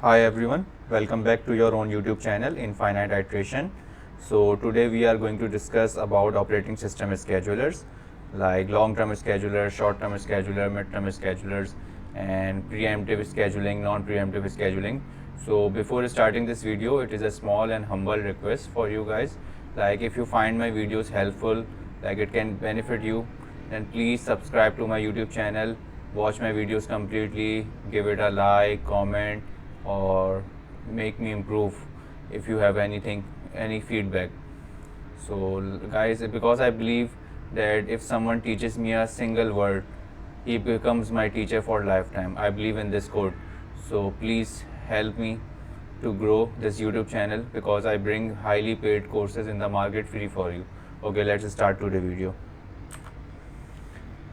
Hi everyone, welcome back to your own YouTube channel Infinite Iteration. So today we are going to discuss about operating system schedulers like long-term scheduler, short-term scheduler, mid-term schedulers and preemptive scheduling, non-preemptive scheduling. So before starting this video, it is a small and humble request for you guys. Like if you find my videos helpful, like it can benefit you, then please subscribe to my YouTube channel, watch my videos completely, give it a like, comment or make me improve if you have any feedback. So guys, because I believe that if someone teaches me a single word, he becomes my teacher for lifetime. I believe in this quote. So please help me to grow this YouTube channel because I bring highly paid courses in the market free for you. Okay, let's start today's video.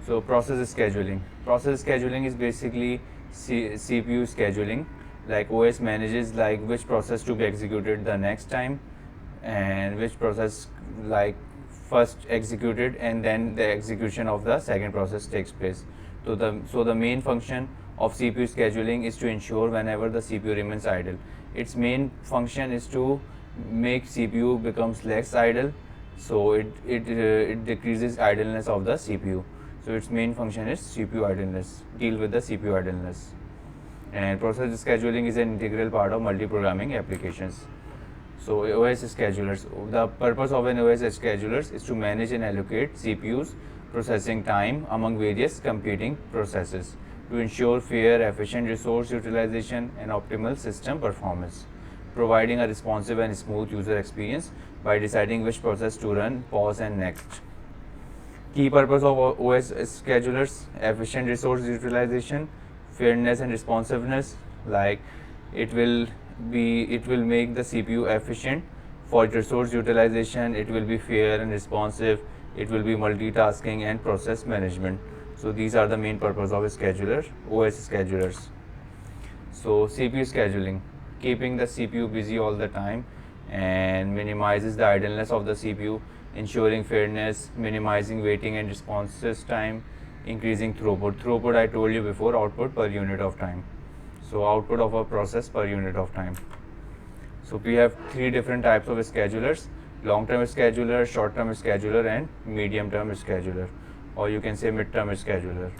So process scheduling. Process scheduling is basically CPU scheduling. Like OS manages like which process to be executed the next time and which process like first executed and then the execution of the second process takes place. So the main function of CPU scheduling is to ensure whenever the CPU remains idle. Its main function is to make CPU becomes less idle, so it decreases idleness of the CPU. So its main function is CPU idleness, deal with the CPU idleness. And process scheduling is an integral part of multi-programming applications. So OS schedulers, the purpose of an OS schedulers is to manage and allocate CPU's processing time among various competing processes to ensure fair, efficient resource utilization and optimal system performance, providing a responsive and smooth user experience by deciding which process to run, pause and next. Key purpose of OS schedulers: efficient resource utilization, fairness and responsiveness. Like it will make the CPU efficient for resource utilization. It will be fair and responsive. It will be multitasking and process management. So these are the main purpose of OS schedulers. So CPU scheduling, keeping the CPU busy all the time and minimizes the idleness of the CPU, ensuring fairness, minimizing waiting and responses time, increasing throughput. Throughput, I told you before, output per unit of time. So output of a process per unit of time. So we have three different types of schedulers: long-term scheduler, short-term scheduler and medium-term scheduler, or you can say mid-term scheduler.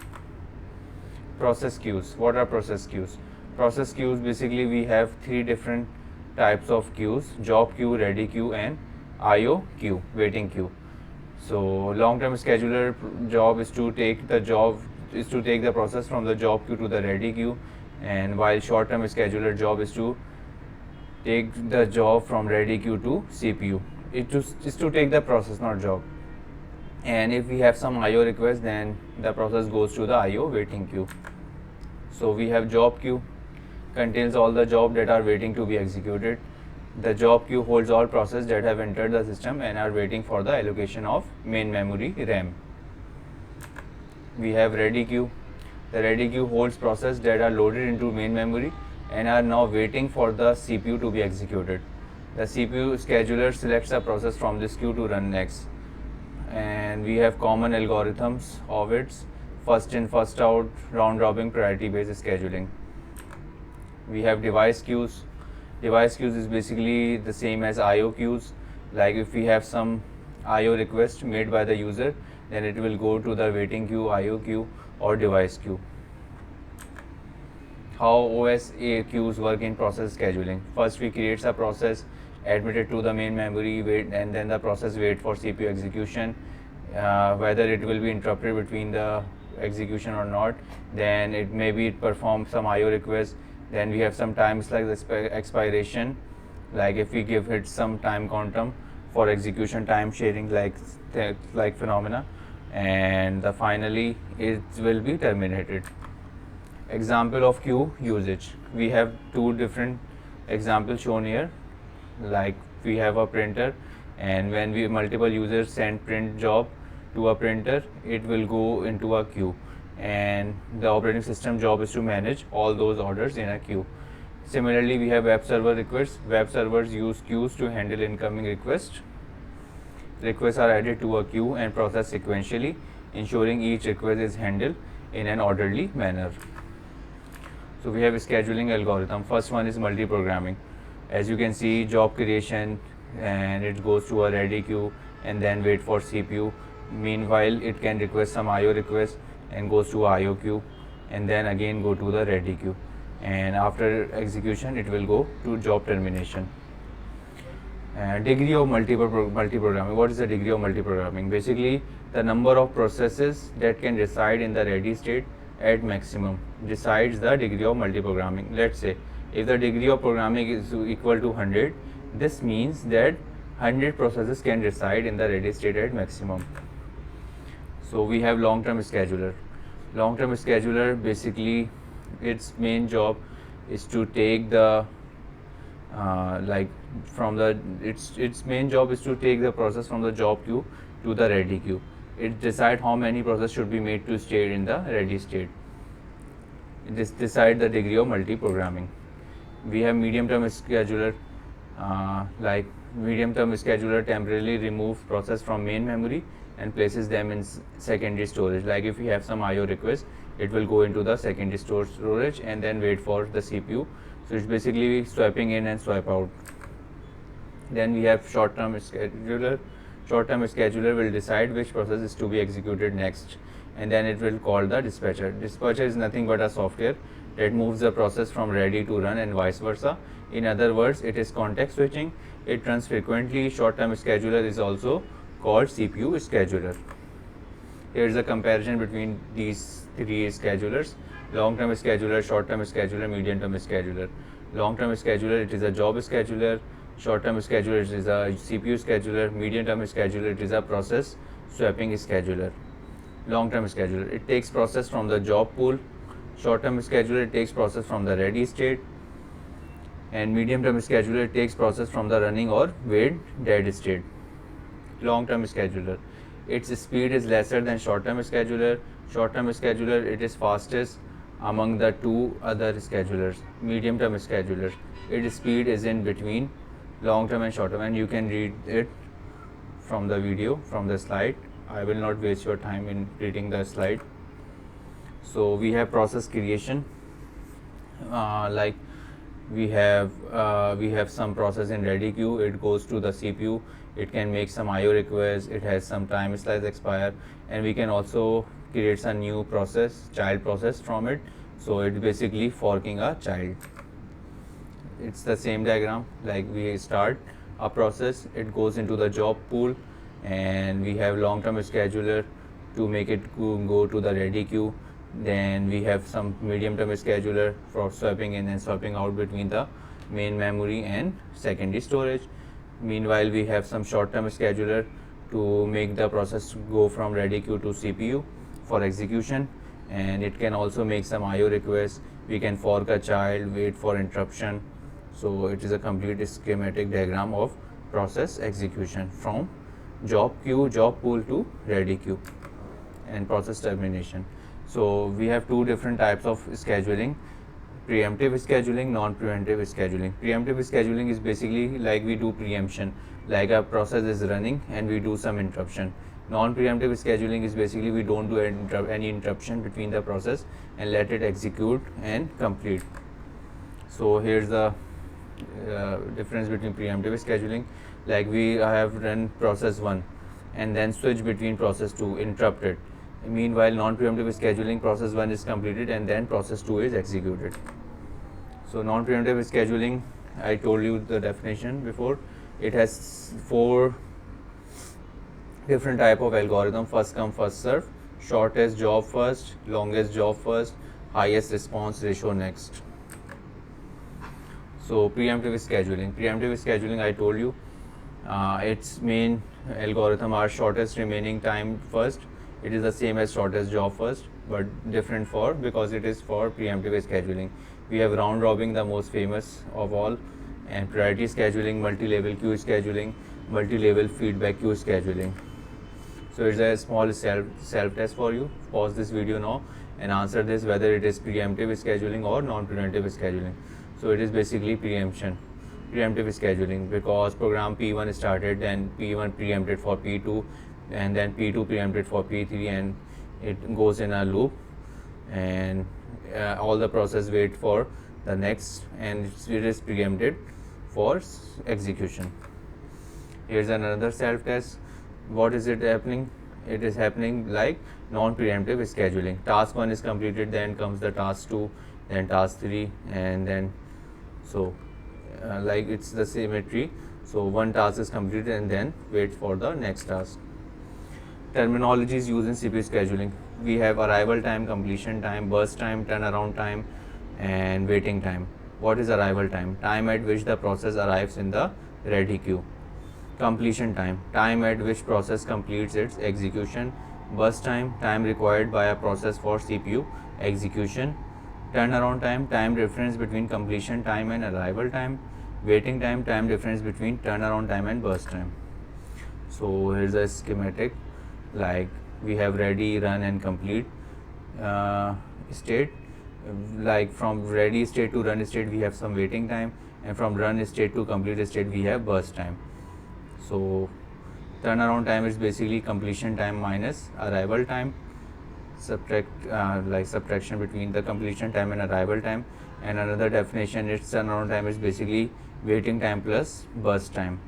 Process queues. What are process queues? Process queues, basically we have three different types of queues: job queue, ready queue and IO queue, waiting queue. So long-term scheduler job is to take the process from the job queue to the ready queue, and while short-term scheduler job is to take the job from ready queue to CPU. It is to take the process, not job. And if we have some IO request, then the process goes to the IO waiting queue. So we have job queue, contains all the jobs that are waiting to be executed. The job queue holds all processes that have entered the system and are waiting for the allocation of main memory RAM. We have ready queue. The ready queue holds processes that are loaded into main memory and are now waiting for the CPU to be executed. The CPU scheduler selects a process from this queue to run next. And we have common algorithms of its: first in, first out, round robin, priority based scheduling. We have device queues. Device queues is basically the same as IO queues. Like if we have some IO request made by the user, then it will go to the waiting queue, IO queue or device queue. How OS queues work in process scheduling? First we create a process, admit it to the main memory, wait, and then the process wait for CPU execution. Whether it will be interrupted between the execution or not, then it maybe perform some IO request. Then we have some times like the expiration, like if we give it some time quantum for execution time sharing, like phenomena, and finally it will be terminated. Example of queue usage: we have two different examples shown here. Like we have a printer, and when we multiple users send print job to a printer, it will go into a queue, and the operating system job is to manage all those orders in a queue. Similarly, we have web server requests. Web servers use queues to handle incoming requests. Requests are added to a queue and processed sequentially, ensuring each request is handled in an orderly manner. So we have a scheduling algorithm. First one is multi-programming. As you can see, job creation, and it goes to a ready queue and then wait for CPU. Meanwhile, it can request some IO request and goes to IO queue and then again go to the ready queue. And after execution, it will go to job termination. Degree of multi-programming. What is the degree of multi-programming? Basically, the number of processes that can reside in the ready state at maximum decides the degree of multi-programming. Let's say if the degree of programming is equal to 100, this means that 100 processes can reside in the ready state at maximum. So we have long-term scheduler. Long-term scheduler, basically its main job is to take the its main job is to take the process from the job queue to the ready queue. It decides how many processes should be made to stay in the ready state. It decides the degree of multi-programming. We have medium-term scheduler. Like medium-term scheduler temporarily removes process from main memory and places them in secondary storage. Like if we have some IO request, it will go into the secondary storage and then wait for the CPU. So it's basically swiping in and swipe out. Then we have short-term scheduler. Short-term scheduler will decide which process is to be executed next, and then it will call the dispatcher. Dispatcher is nothing but a software that moves the process from ready to run and vice versa. In other words, it is context switching. It runs frequently. Short-term scheduler is also called CPU scheduler. Here is a comparison between these three schedulers: long-term scheduler, short-term scheduler, medium-term scheduler. Long-term scheduler, it is a job scheduler. Short-term scheduler, it is a CPU scheduler. Medium-term scheduler, it is a process swapping scheduler. Long-term scheduler, it takes process from the job pool. Short-term scheduler, it takes process from the ready state. And medium-term scheduler, it takes process from the running or wait dead state. Long-term scheduler, its speed is lesser than short-term scheduler. Short-term scheduler, it is fastest among the two other schedulers. Medium-term scheduler, its speed is in between long-term and short-term, and you can read it from the video, from the slide. I will not waste your time in reading the slide. So we have process creation. Like we have some process in ready queue. It goes to the CPU. It can make some IO requests. It has some time slice expire, and we can also create some new process, child process from it. So it's basically forking a child. It's the same diagram. Like we start a process, it goes into the job pool, and we have long-term scheduler to make it go to the ready queue. Then we have some medium-term scheduler for swapping in and swapping out between the main memory and secondary storage. Meanwhile, we have some short-term scheduler to make the process go from ready queue to CPU for execution, and it can also make some IO requests. We can fork a child, wait for interruption. So it is a complete schematic diagram of process execution from job queue, job pool to ready queue, and process termination. So we have two different types of scheduling: preemptive scheduling, non-preemptive scheduling. Preemptive scheduling is basically like we do preemption, like a process is running and we do some interruption. Non-preemptive scheduling is basically we don't do any interruption between the process and let it execute and complete. So here's the difference between preemptive scheduling. Like we have run process 1 and then switch between process 2, interrupt it. Meanwhile, non-preemptive scheduling, process 1 is completed and then process 2 is executed. So non-preemptive scheduling, I told you the definition before. It has 4 different type of algorithm: first come first serve, shortest job first, longest job first, highest response ratio next. So preemptive scheduling, I told you its main algorithm are shortest remaining time first. It is the same as shortest job first, but different because it is for preemptive scheduling. We have round robin, the most famous of all, and priority scheduling, multi-level queue scheduling, multi-level feedback queue scheduling. So it's a small self test for you. Pause this video now and answer this whether it is preemptive scheduling or non-preemptive scheduling. So it is basically preemptive scheduling, because program P1 started, then P1 preempted for P2, and then P2 preempted for P3, and it goes in a loop. And all the process wait for the next, and it is preempted for execution. Here's another self test. What is it happening? It is happening like non-preemptive scheduling. Task 1 is completed, then comes the task 2, then task 3, and then so like it's the symmetry. So one task is completed and then wait for the next task. Terminologies used in CPU scheduling. We have arrival time, completion time, burst time, turnaround time, and waiting time. What is arrival time? Time at which the process arrives in the ready queue. Completion time, time at which process completes its execution. Burst time, time required by a process for CPU execution. Turnaround time, time difference between completion time and arrival time. Waiting time, time difference between turnaround time and burst time. So here's a schematic, like we have ready, run, and complete state. Like from ready state to run state we have some waiting time, and from run state to complete state we have burst time. So turnaround time is basically completion time minus arrival time, subtraction between the completion time and arrival time. And another definition is turnaround time is basically waiting time plus burst time.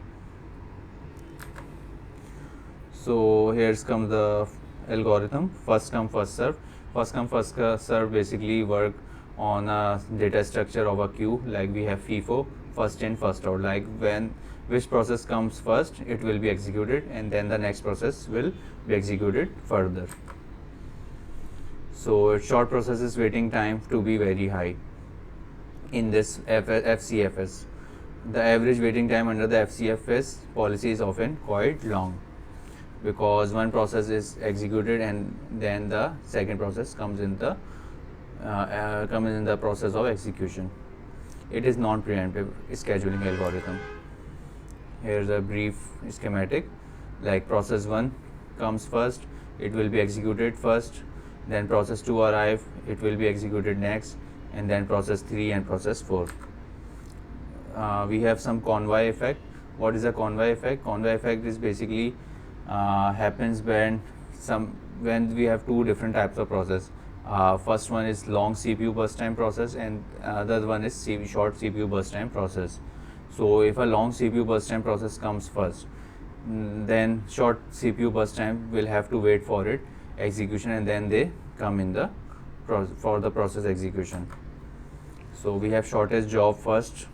So here's comes the algorithm. First come first serve. First come first serve basically work on a data structure of a queue, like we have FIFO, first in first out. Like when which process comes first, it will be executed, and then the next process will be executed further. So short processes waiting time to be very high in this FCFS. The average waiting time under the FCFS policy is often quite long, because one process is executed and then the second process comes in the process of execution. It is non-preemptive scheduling algorithm. Here's a brief schematic, like process 1 comes first, it will be executed first, then process 2 arrive, it will be executed next, and then process 3 and process 4. We have some convoy effect. What is a convoy effect? Convoy effect is basically happens when we have two different types of process. First one is long CPU burst time process, and other one is short CPU burst time process. So if a long CPU burst time process comes first, then short CPU burst time will have to wait for it execution, and then they come in the for the process execution. So we have shortest job first.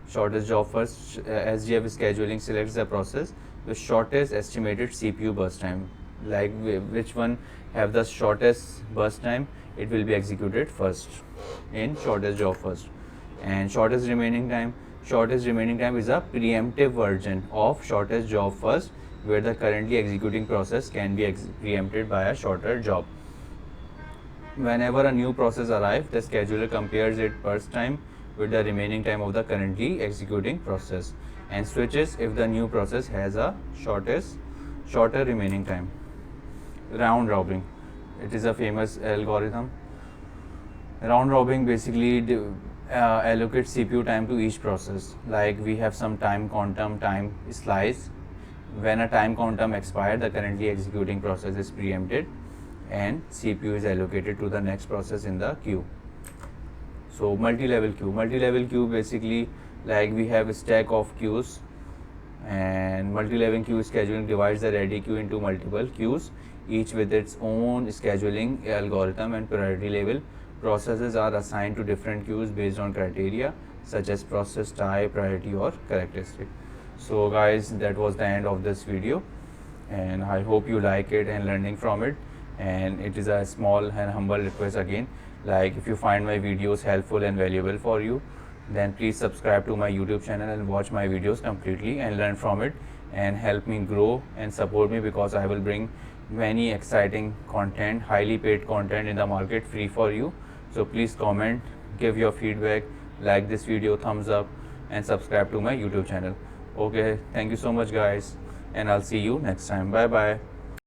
SGF scheduling selects the process with shortest estimated CPU burst time, like which one have the shortest burst time, it will be executed first in shortest job first. And shortest remaining time is a preemptive version of shortest job first, where the currently executing process can be preempted by a shorter job. Whenever a new process arrives, the scheduler compares its burst time with the remaining time of the currently executing process and switches if the new process has a shorter remaining time. Round robin, it is a famous algorithm. Round robin basically allocates CPU time to each process. Like we have some time quantum, time slice. When a time quantum expires, the currently executing process is preempted and CPU is allocated to the next process in the queue. So multi-level queue basically, like we have a stack of queues, and multi-level queue scheduling divides the ready queue into multiple queues, each with its own scheduling algorithm and priority level. Processes are assigned to different queues based on criteria such as process type, priority, or characteristic. So guys, that was the end of this video, and I hope you like it and learning from it. And it is a small and humble request again, like if you find my videos helpful and valuable for you, then please subscribe to my YouTube channel and watch my videos completely and learn from it, and help me grow and support me, because I will bring many exciting content, highly paid content in the market free for you. So please comment, give your feedback, like this video, thumbs up, and subscribe to my YouTube channel. Okay, thank you so much guys, and I'll see you next time. Bye bye.